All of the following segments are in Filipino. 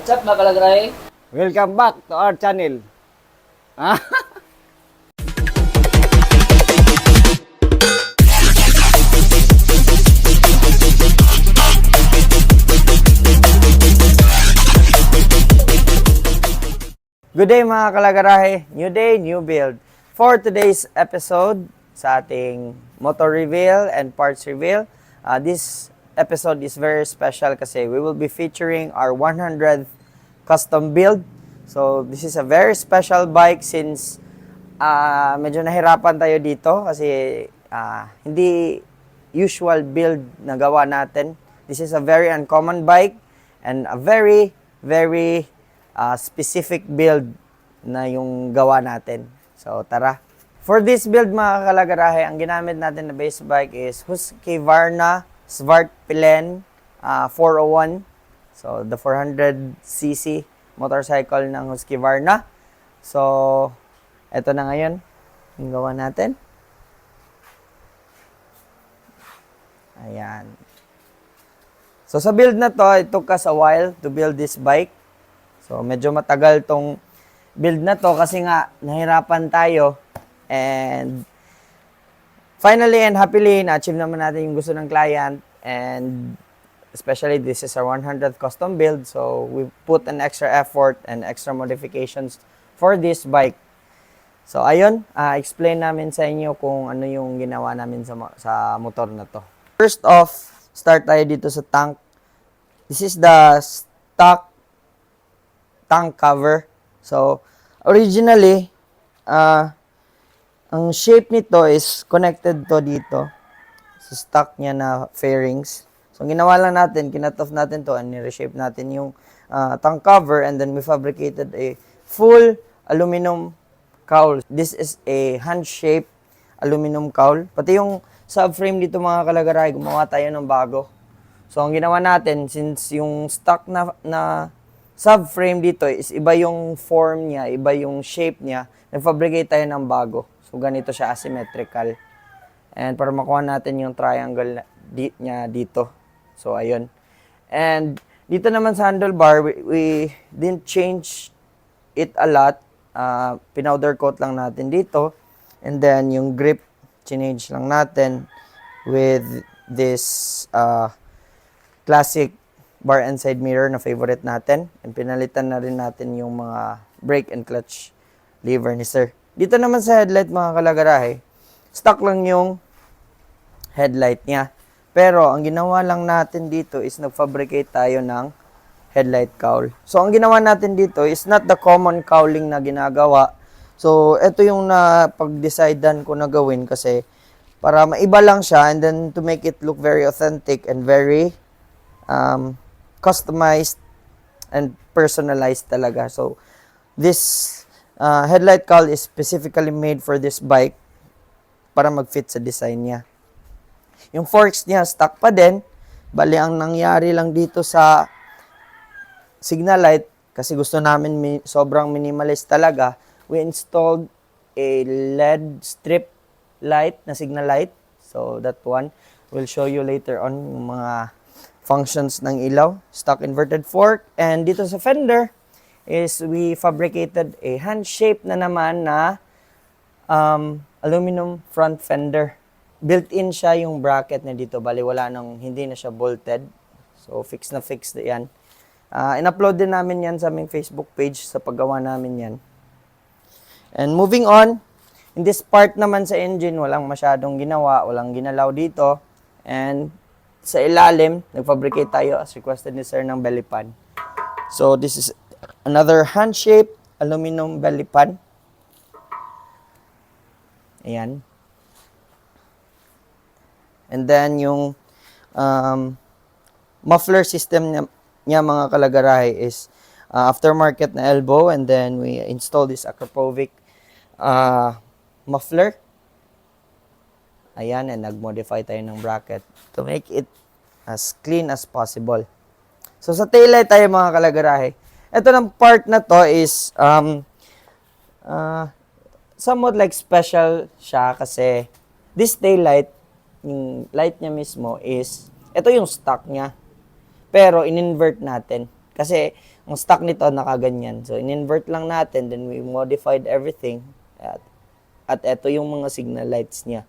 What's up mga kalagray? Welcome back to our channel. Good day mga kalagarahe. New day, new build. For today's episode sa ating motor reveal and parts reveal, this episode is very special kasi we will be featuring our 100th custom build. So this is a very special bike since medyo nahirapan tayo dito kasi hindi usual build na gawa natin. This is a very uncommon bike and a very specific build na yung gawa natin. So, tara. For this build, mga kalagarahe, ang ginamit natin na base bike is Husqvarna Svartpilen 401. So, the 400cc motorcycle ng Husqvarna. So, eto na ngayon yung gawa natin. Ayan. So, sa build na to, it took us a while to build this bike. So, medyo matagal tong build na to kasi nga nahirapan tayo and finally and happily na-achieve naman natin yung gusto ng client and especially this is our 100th custom build so we put an extra effort and extra modifications for this bike. So, ayun, explain namin sa inyo kung ano yung ginawa namin sa motor na to. First off, start tayo dito sa tank. This is the stock tank cover. So, originally, ang shape nito is connected to dito sa stock niya na fairings. So, ginawa lang natin, kinat-off natin to and ni-reshape natin yung tank cover and then we fabricated a full aluminum cowl. This is a hand-shaped aluminum cowl. Pati yung subframe dito mga kalagaray, gumawa tayo ng bago. So, ang ginawa natin, since yung stock na subframe dito is iba yung form niya, iba yung shape niya, nag-fabricate tayo ng bago. So, ganito siya asymmetrical. And para makuha natin yung triangle niya dito. So, ayun. And dito naman sa handlebar, we didn't change it a lot. Pinowder coat lang natin dito. And then, yung grip, change lang natin with this classic bar and side mirror na favorite natin. And pinalitan na rin natin yung mga brake and clutch lever ni sir. Dito naman sa headlight mga kalagarahe, stock lang yung headlight niya. Pero ang ginawa lang natin dito is nag-fabricate tayo ng headlight cowl. So ang ginawa natin dito is not the common cowling na ginagawa. So ito yung napag-decidean ko na gawin kasi para maiba lang siya and then to make it look very authentic and very customized and personalized talaga. So, this headlight cowl is specifically made for this bike para mag-fit sa design niya. Yung forks niya, stock pa din. Bali, ang nangyari lang dito sa signal light, kasi gusto namin sobrang minimalist talaga, we installed a LED strip light na signal light. So, that one, we'll show you later on yung mga functions ng ilaw, stock inverted fork, and dito sa fender is we fabricated a hand shape na naman na aluminum front fender. Built-in siya yung bracket na dito, bali wala nang hindi na siya bolted. So fix na yan. In-upload din namin yan sa aming Facebook page sa paggawa namin yan. And moving on, in this part naman sa engine, walang masyadong ginawa, walang ginalaw dito. And sa ilalim, nag-fabricate tayo as requested ni sir ng belly pan. So, this is another hand-shaped aluminum belly pan. Ayan. And then, yung muffler system niya mga kalagarahe is aftermarket na elbow and then we installed this Akrapovic muffler. Ayan, and nag-modify tayo ng bracket to make it as clean as possible. So, sa taillight tayo mga kalagarahe. Ito ng part na to is somewhat like special siya kasi this taillight, yung light niya mismo is, ito yung stock niya. Pero, in-invert natin. Kasi, ang stock nito nakaganyan. So, in-invert lang natin, then we modified everything. At ito yung mga signal lights niya.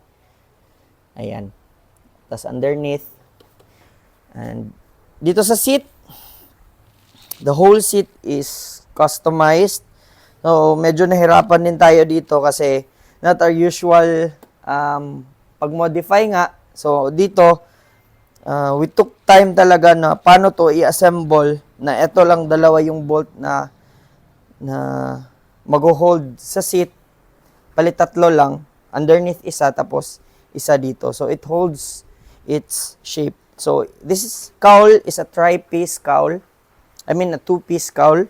Ayan. Tapos underneath. And dito sa seat, the whole seat is customized. So, medyo nahirapan din tayo dito kasi not our usual pag-modify nga. So, dito, we took time talaga na paano to i-assemble na ito lang dalawa yung bolt na mag-hold sa seat. Palit tatlo lang. Underneath isa, tapos isa dito. So, it holds its shape. So, this cowl is a tri-piece cowl. I mean, a two-piece cowl.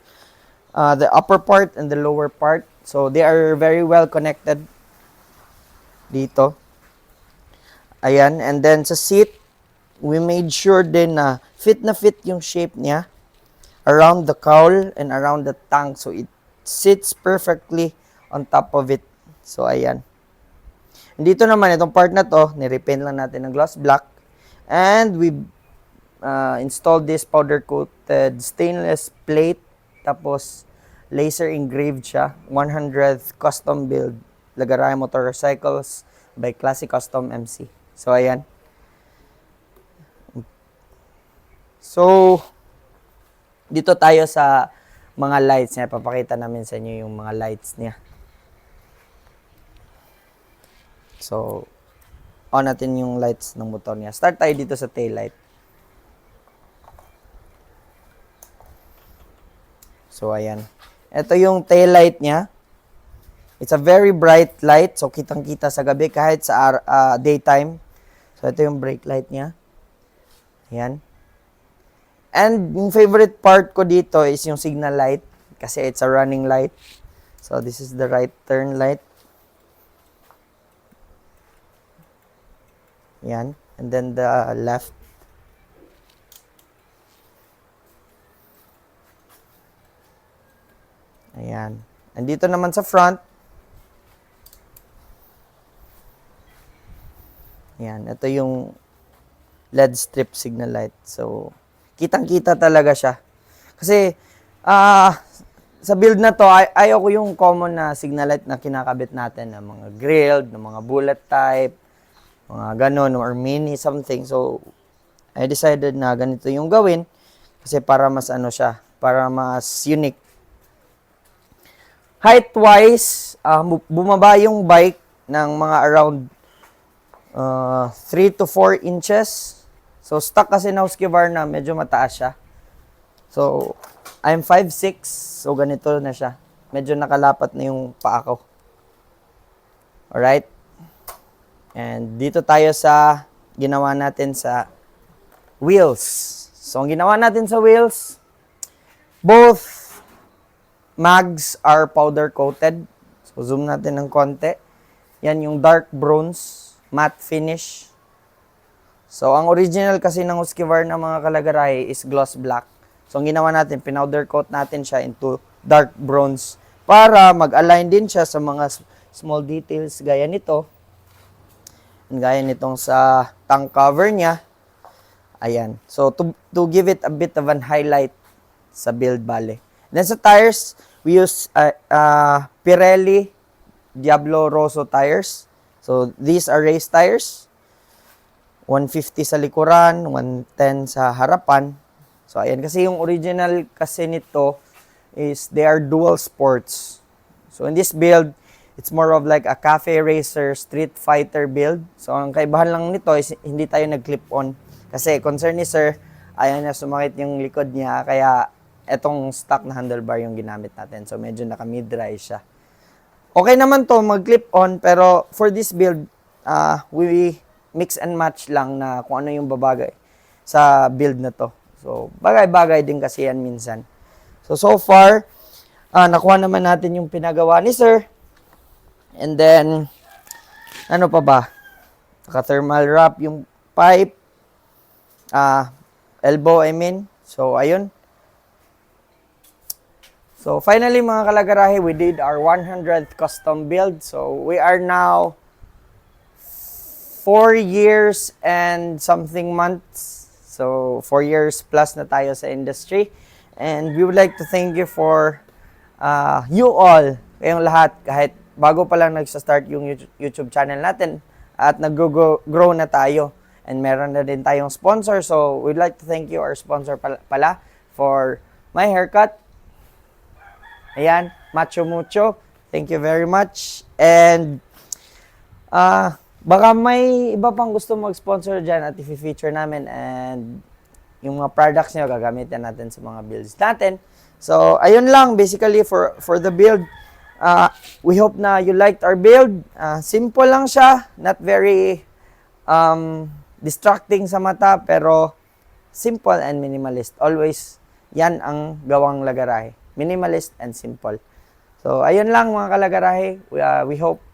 The upper part and the lower part. So, they are very well connected dito. Ayan. And then, sa seat, we made sure din na fit yung shape niya around the cowl and around the tank. So, it sits perfectly on top of it. So, ayan. Dito naman, itong part na to, nirepaint lang natin ng gloss black. And we installed this powder-coated stainless plate. Tapos, laser engraved siya. 100th custom build. Lagaray Motorcycles by Classic Custom MC. So, ayan. So, dito tayo sa mga lights niya. Papakita namin sa inyo yung mga lights niya. So, on natin yung lights ng motor niya. Start tayo dito sa tail light. So, ayan. Ito yung tail light niya. It's a very bright light. So, kitang-kita sa gabi kahit sa daytime. So, ito yung brake light niya. Ayan. And yung favorite part ko dito is yung signal light. Kasi it's a running light. So, this is the right turn light. Yan. And then the left. Ayan. And dito naman sa front. Ayan. Ito yung LED strip signal light. So, kitang-kita talaga siya. Kasi, sa build na to, ayaw ko yung common na signal light na kinakabit natin ng mga grilled, ng mga bullet type, mga ganon, or mini something. So, I decided na ganito yung gawin kasi para mas ano siya, para mas unique. Height-wise, bumaba yung bike ng mga around 3 to 4 inches. So, stock kasi na Husqvarna, medyo mataas siya. So, I'm 5'6", so ganito na siya. Medyo nakalapat na yung paa ko. Alright? And dito tayo sa ginawa natin sa wheels. So, ang ginawa natin sa wheels, both mags are powder coated. So, zoom natin ng konti. Yan yung dark bronze, matte finish. So, ang original kasi ng Husqvarna mga kalagaray is gloss black. So, ang ginawa natin, pinowder coat natin siya into dark bronze para mag-align din siya sa mga small details gaya nito. Gaya nitong sa tank cover niya. Ayan. So, to give it a bit of an highlight sa build bale. Then sa tires, we use Pirelli Diablo Rosso tires. So, these are race tires. 150 sa likuran, 110 sa harapan. So, ayan. Kasi yung original kasi nito is they are dual sports. So, in this build, it's more of like a cafe racer, street fighter build. So, ang kaibahan lang nito is hindi tayo nag-clip-on. Kasi concern ni sir, ayaw na sumakit yung likod niya. Kaya, etong stock na handlebar yung ginamit natin. So, medyo naka-mid-rise siya. Okay naman to mag-clip-on, pero for this build, we mix and match lang na kung ano yung babagay sa build na to. So, bagay-bagay din kasi yan minsan. So far, nakuha naman natin yung pinagawa ni sir. And then, ano pa ba? Naka-thermal wrap yung pipe. Elbow, I mean. So, ayun. So, finally, mga kalagarahe, we did our 100th custom build. So, we are now 4 years and something months. So, 4 years plus na tayo sa industry. And we would like to thank you for you all, kayong lahat, kahit bago pa lang nagsa-start yung YouTube channel natin at nag-grow na tayo. And meron na din tayong sponsor. So, we'd like to thank you, our sponsor pala for my haircut. Ayan, Macho Mucho. Thank you very much. And, baka may iba pang gusto mag-sponsor dyan at i-feature namin. And, yung mga products nyo, gagamitin natin sa mga builds natin. So, ayun lang, basically, for the build. We hope na you liked our build. Simple lang siya, not very distracting sa mata, pero simple and minimalist. Always, yan ang gawang lagarahe. Minimalist and simple. So, ayun lang mga kalagarahe. We hope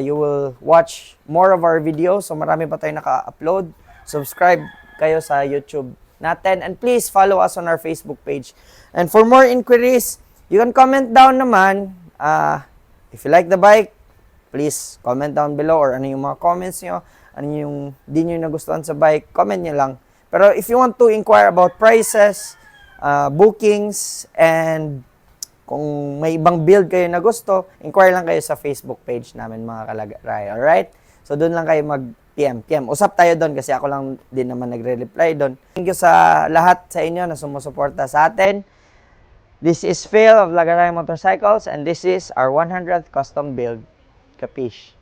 you will watch more of our videos. So, marami pa tayong naka-upload. Subscribe kayo sa YouTube natin. And please follow us on our Facebook page. And for more inquiries, you can comment down naman. If you like the bike, please comment down below, or ano yung mga comments nyo, ano yung di nyo nagustuhan sa bike, comment nyo lang. Pero if you want to inquire about prices, bookings, and kung may ibang build kayo na gusto, inquire lang kayo sa Facebook page namin mga kalagarahe. Alright? So doon lang kayo mag-PM. Usap tayo doon kasi ako lang din naman nagre-reply doon. Thank you sa lahat sa inyo na sumusuporta sa atin. This is Phil of Lagarahe Motorcycles, and this is our 100th custom build. Capiche?